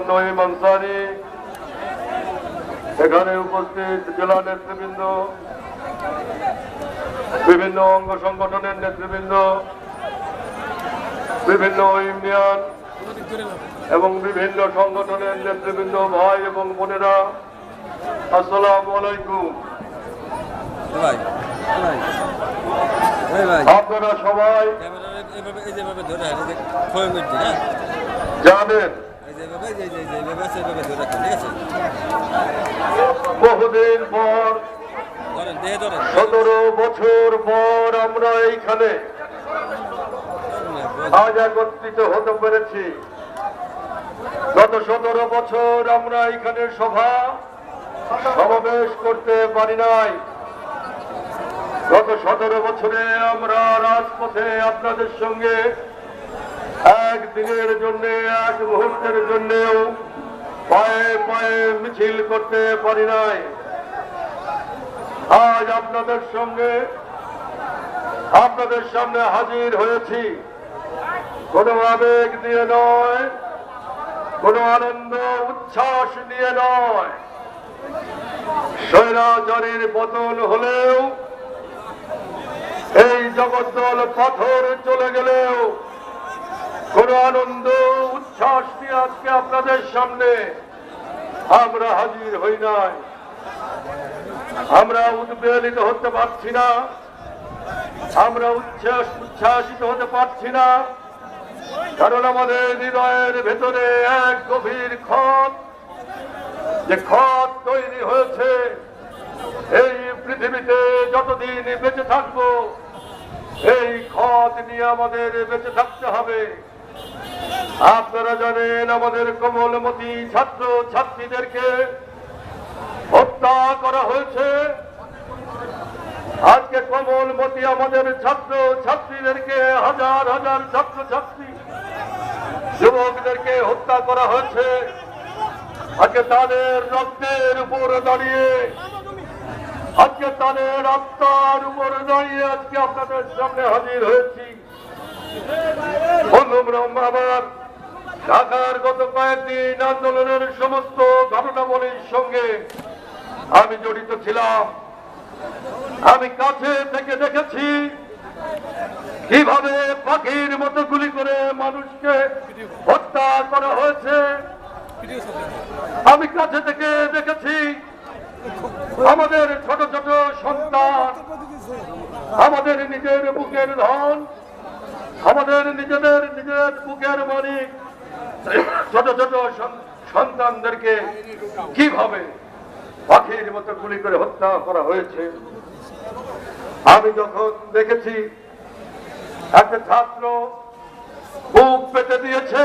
নঈম আনসারী, এখানে উপস্থিত জেলা নেতৃবৃন্দ, বিভিন্ন অঙ্গ সংগঠনের নেতৃবৃন্দ, বিভিন্ন ইউনিয়ন এবং বিভিন্ন সংগঠনের নেতৃবৃন্দ, ভাই এবং বোনেরা, আসসালামু আলাইকুম। আপনারা সবাই জানেন বহুদিন পর 17 বছর পর আমরা এইখানে আজ একত্রিত হতে পেরেছি। গত 17 বছর আমরা এইখানে সমাবেশ করতে পারি নাই। গত 17 বছরে আমরা রাজপথে আপনাদের সঙ্গে একদিনের জন্য, এক মুহূর্তের জন্যেও পায়ে পায়ে মিছিল করতে পারি নাই। আজ আপনাদের সামনে হাজির হয়েছি কোনো আবেগ নিয়ে নয়, কোনো আনন্দ উচ্ছ্বাস নিয়ে নয়। স্বৈরাচারীর পতন হলেও, এই জগদ্দল পাথর চলে গেলেও কোনো আনন্দ উচ্ছ্বাস নিয়ে আজকে আপনাদের সামনে আমরা হাজির হই নাই। আমরা উদ্বেলিত হতে পারছি না, আমরা উচ্ছ্বাসিত হতে পারছি না, কারণ আমাদের হৃদয়ের ভেতরে এক গভীর ক্ষত, যে ক্ষত তৈরি হয়েছে। এই পৃথিবীতে যতদিন বেঁচে থাকবো এই ক্ষত নিয়ে আমাদের বেঁচে থাকতে হবে। আপনারা জানেন আমাদের কোমলমতি ছাত্র ছাত্রীদেরকে হত্যা করা হয়েছে। আজকে কোমলমতি আমাদের ছাত্র ছাত্রীদেরকে, হাজার হাজার ছাত্র ছাত্রী যুবকদেরকে হত্যা করা হয়েছে। আজকে তাদের রক্তের উপর দাঁড়িয়ে, আজকে তাদের আত্মার উপর দাঁড়িয়ে আজকে আপনাদের সামনে হাজির হয়েছি। বন্ধুরা, আবার ঢাকার গত কয়েকদিন আন্দোলনের সমস্ত ঘটনাবলীর সঙ্গে আমি জড়িত ছিলাম। আমি কাছে থেকে দেখেছি কিভাবে পাখির মতো গুলি করে মানুষকে হত্যা করা হয়েছে। আমি কাছে থেকে দেখেছি আমাদের ছোট ছোট সন্তান, আমাদের নিজের বুকের ধন, আমাদের নিজের বুকের মালিক ছোট ছোট সন্তানদেরকে কিভাবে পাখির মতো গুলি করে হত্যা করা হয়েছে। আমি যখন দেখেছি একটা ছাত্র বুক পেতে দিয়েছে,